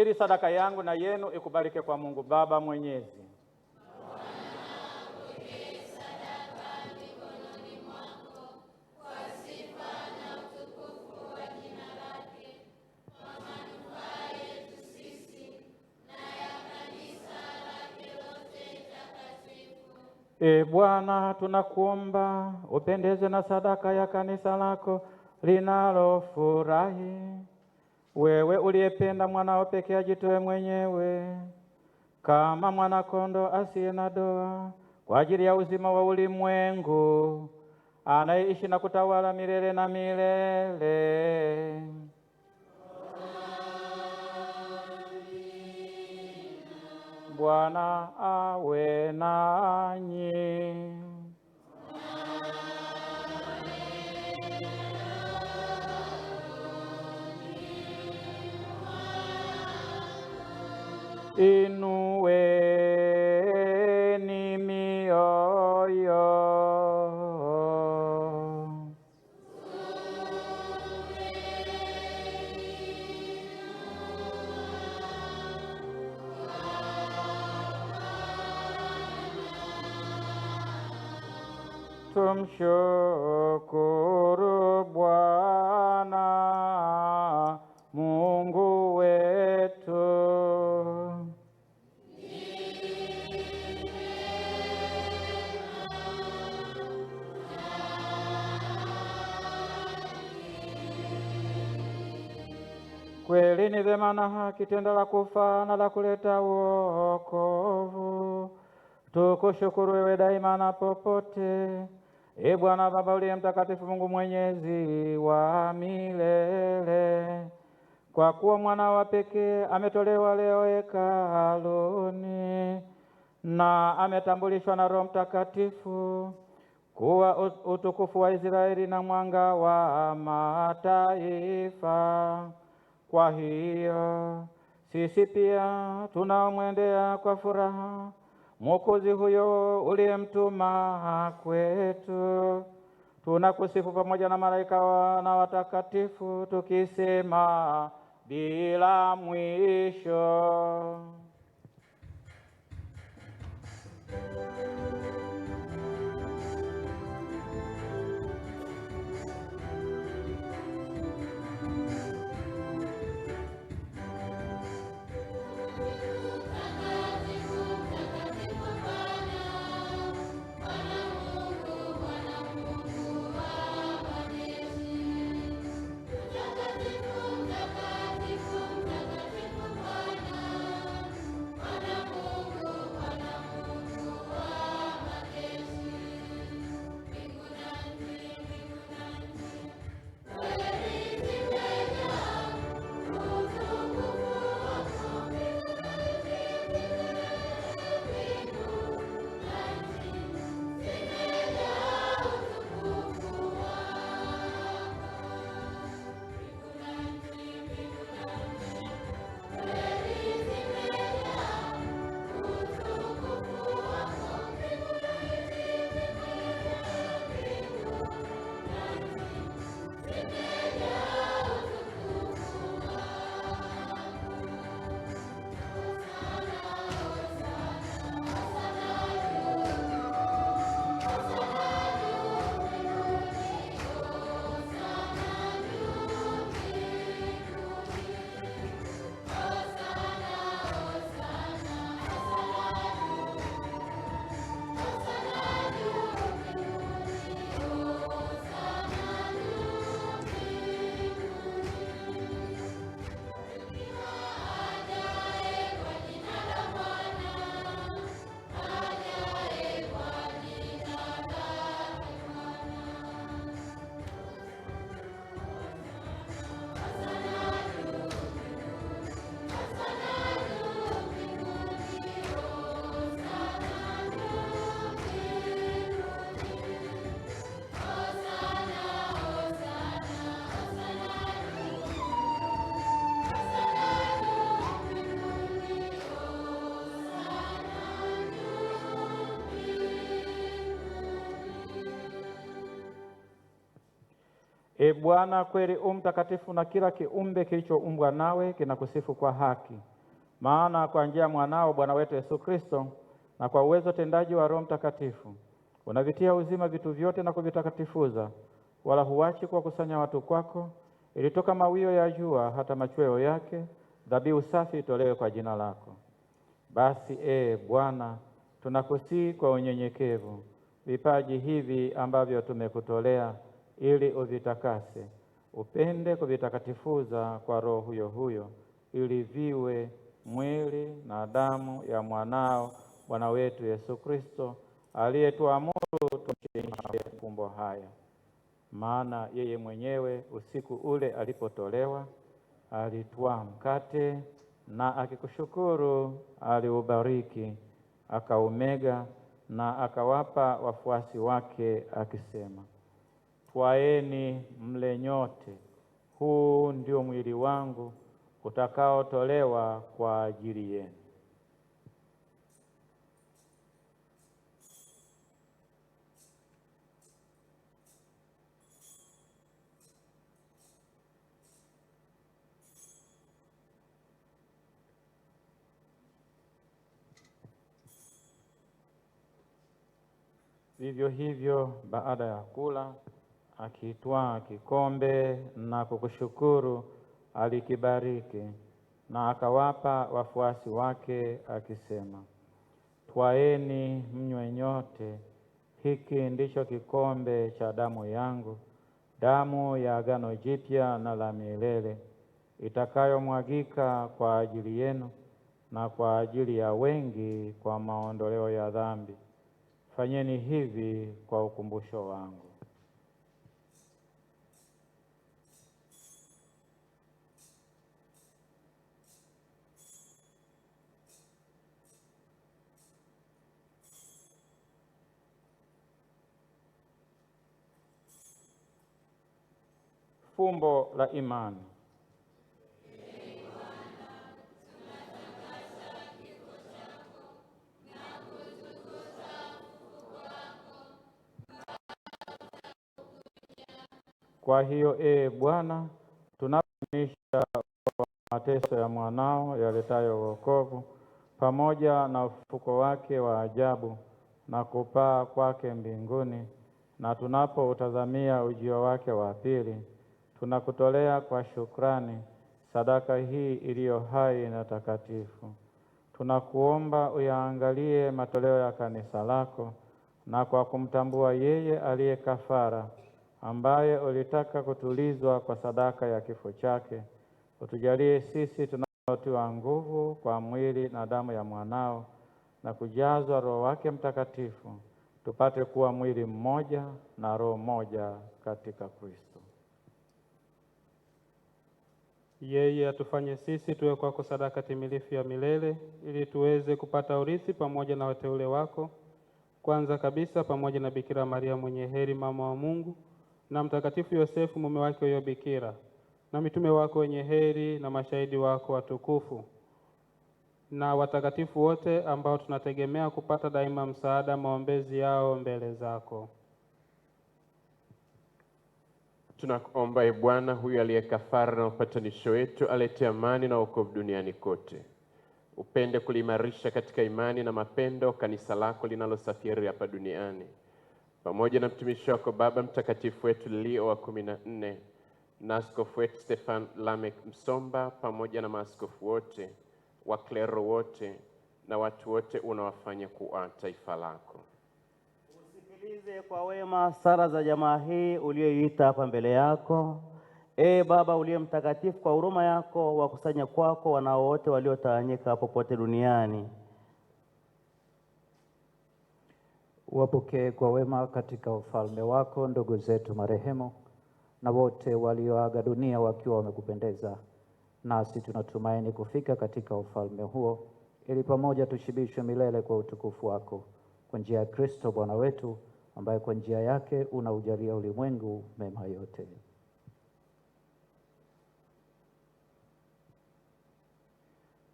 ili sadaka yangu na yenu ikubalike kwa Mungu Baba Mwenyezi. E Bwana, tunakuomba upendeze na sadaka ya kanisa lako linalofurahi. Wewe uliyependa mwanao pekee ajitoe mwenyewe kama mwana-kondoo asiye na doa kwa ajili ya uzima wa ulimwengu, anayeishi na kutawala milele na milele. Bwana awe nanyi. Inueni mioyo. Tumshukuru Bwana Mungu wetu. Kweli ni vema na haki, tendo la kufaa na la kuleta wokovu. Tukushukuru wewe daima na popote, e Bwana Baba uliye mtakatifu, Mungu mwenyezi wa milele, kwa kuwa mwana wa pekee ametolewa leo hekaluni na ametambulishwa na Roho Mtakatifu kuwa utukufu wa Israeli na mwanga wa mataifa. Kwa hiyo sisi pia tunamwendea kwa furaha Mwokozi huyo uliyemtuma kwetu. Tunakusifu pamoja na malaika na watakatifu tukisema bila mwisho. E Bwana, kweli mtakatifu na kila kiumbe kilichoumbwa nawe kinakusifu kwa haki. Maana kwa njia ya mwanao Bwana wetu Yesu Kristo na kwa uwezo tendaji wa Roho Mtakatifu unavitia uzima vitu vyote na kuvitakatifuza, wala huachi kuwakusanya watu kwako, ili toka mawio ya jua hata machweo yake dhabihu safi itolewe kwa jina lako. Basi Bwana, tunakusihi kwa unyenyekevu vipaji hivi ambavyo tumekutolea, ili uvitakase, upende kuvitakatifuza kwa Roho huyo huyo, ili viwe mwili na damu ya mwanao Bwana wetu Yesu Kristo, aliyetuamuru tumshirikishe fumbo haya. Maana yeye mwenyewe usiku ule alipotolewa, alitwaa mkate na akikushukuru aliubariki, akaumega na akawapa wafuasi wake akisema, twaeni mle nyote, huu ndio mwili wangu utakaotolewa kwa ajili yenu. Vivyo hivyo baada ya kula, akitwaa kikombe na kukushukuru, alikibariki na akawapa wafuasi wake akisema, twaeni mnywe nyote, hiki ndicho kikombe cha damu yangu, damu ya agano jipya na la milele, itakayomwagika kwa ajili yenu na kwa ajili ya wengi kwa maondoleo ya dhambi. Fanyeni hivi kwa ukumbusho wangu. Fumbo la imani. Kwa hiyo Bwana, tunapoadhimisha mateso ya mwanao yaletayo wokovu, pamoja na ufufuko wake wa ajabu na kupaa kwake mbinguni, na tunapoutazamia ujio wake wa pili, tunakutolea kwa shukrani sadaka hii iliyo hai na takatifu. Tunakuomba uyaangalie matoleo ya kanisa lako, na kwa kumtambua yeye aliye kafara, ambaye ulitaka kutulizwa kwa sadaka ya kifo chake, utujalie sisi tunaotiwa nguvu kwa mwili na damu ya mwanao na kujazwa Roho wake Mtakatifu, tupate kuwa mwili mmoja na roho moja katika Kristo. Yeye atufanye sisi tuwe kwako sadaka timilifu ya milele, ili tuweze kupata urithi pamoja na wateule wako, kwanza kabisa pamoja na Bikira Maria mwenye heri, mama wa Mungu, na Mtakatifu Yosefu mume wake huyo bikira, na mitume wako wenye heri, na mashahidi wako watukufu, na watakatifu wote ambao tunategemea kupata daima msaada maombezi yao mbele zako. Tunakuomba Bwana, huyu aliye kafara na upatanisho wetu, alete amani na wokovu duniani kote. Upende kuliimarisha katika imani na mapendo kanisa lako linalosafiri hapa duniani, pamoja na mtumishi wako Baba Mtakatifu wetu Leo wa 14 na askofu wetu Stefan Lamek Msomba, pamoja na maaskofu wote, waklero wote na watu wote unawafanya kuwa taifa lako. Usikilize kwa wema sala za jamaa hii uliyoiita hapa mbele yako. Baba uliye mtakatifu, kwa huruma yako wakusanya kwako wanao wote waliotawanyika popote duniani. Wapokee kwa wema katika ufalme wako ndugu zetu marehemu na wote walioaga dunia wakiwa wamekupendeza, nasi tunatumaini kufika katika ufalme huo, ili pamoja tushibishwe milele kwa utukufu wako, kwa njia ya Kristo Bwana wetu, ambaye kwa njia yake unaujalia ulimwengu mema yote.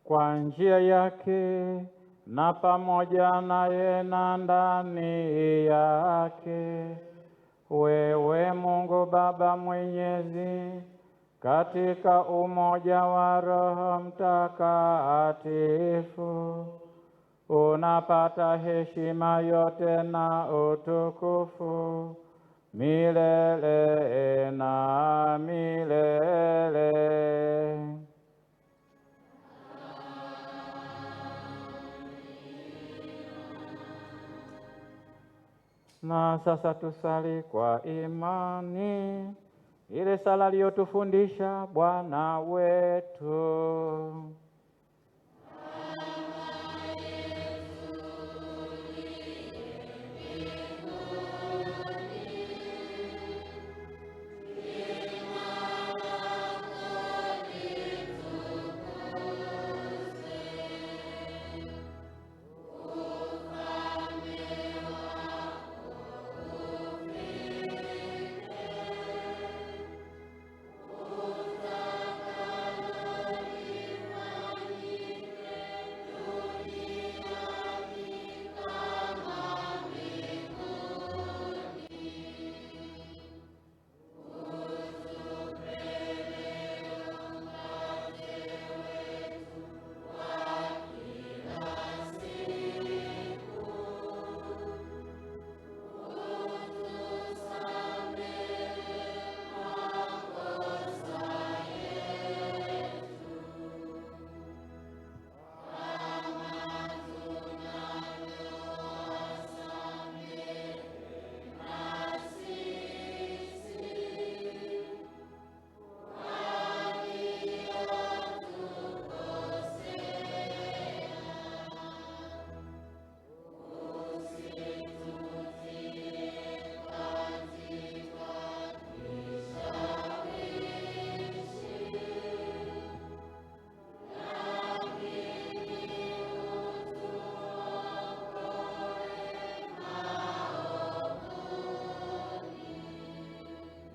Kwa njia yake na pamoja naye na ndani yake, wewe Mungu Baba Mwenyezi, katika umoja wa Roho Mtakatifu, unapata heshima yote na utukufu milele na milele. Na sasa tusali kwa imani ile sala aliyotufundisha Bwana wetu.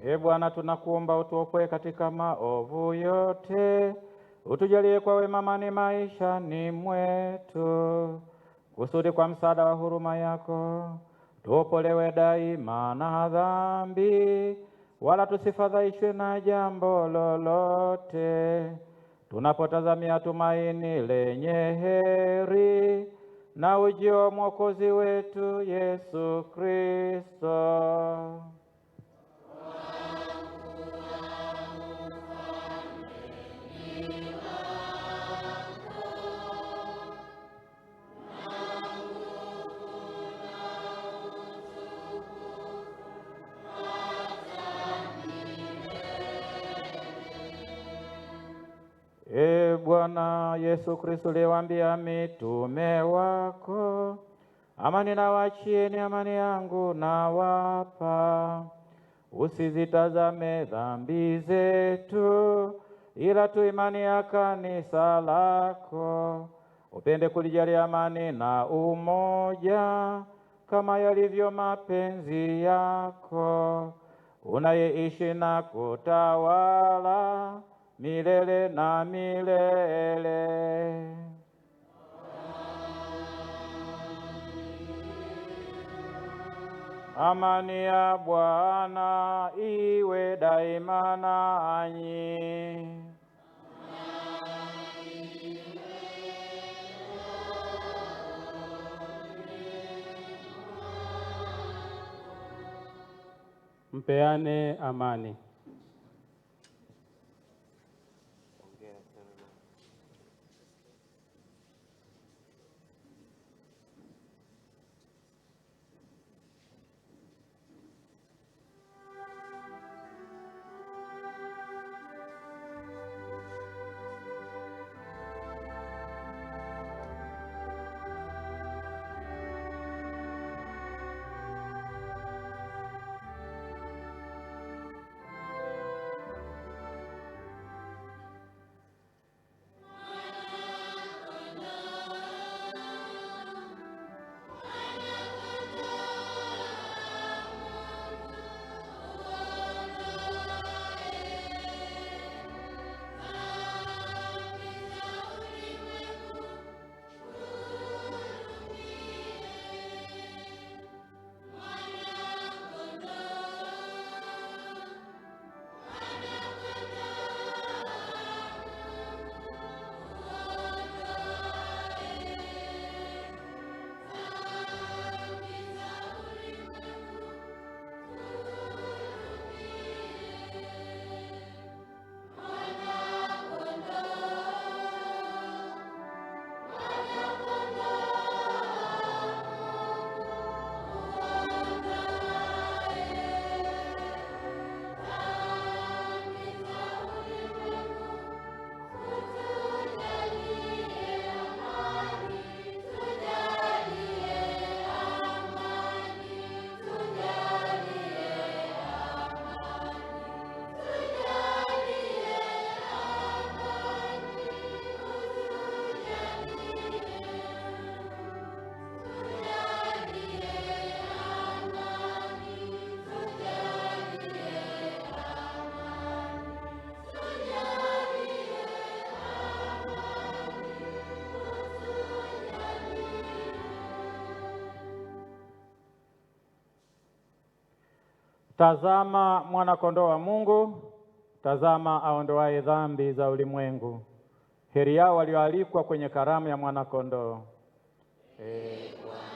Ee Bwana, tunakuomba utuokoe katika maovu yote, utujalie kwa wema amani maishani mwetu, kusudi kwa msaada wa huruma yako tuopolewe daima na dhambi, wala tusifadhaishwe na jambo lolote, tunapotazamia tumaini lenye heri na ujio wa Mwokozi wetu Yesu Kristo. Ee Bwana Yesu Kristo, uliwaambia mitume wako, amani nawaachieni, amani yangu nawapa. Usizitazame dhambi zetu, ila tu imani ya kanisa lako. Upende kulijalia amani na umoja, kama yalivyo mapenzi yako, unayeishi na kutawala milele na milele. Amani ya Bwana iwe daima nanyi. Mpeane amani. Tazama mwana-kondoo wa Mungu, tazama aondoaye dhambi za ulimwengu. Heri yao walioalikwa kwenye karamu ya mwana-kondoo. Bwana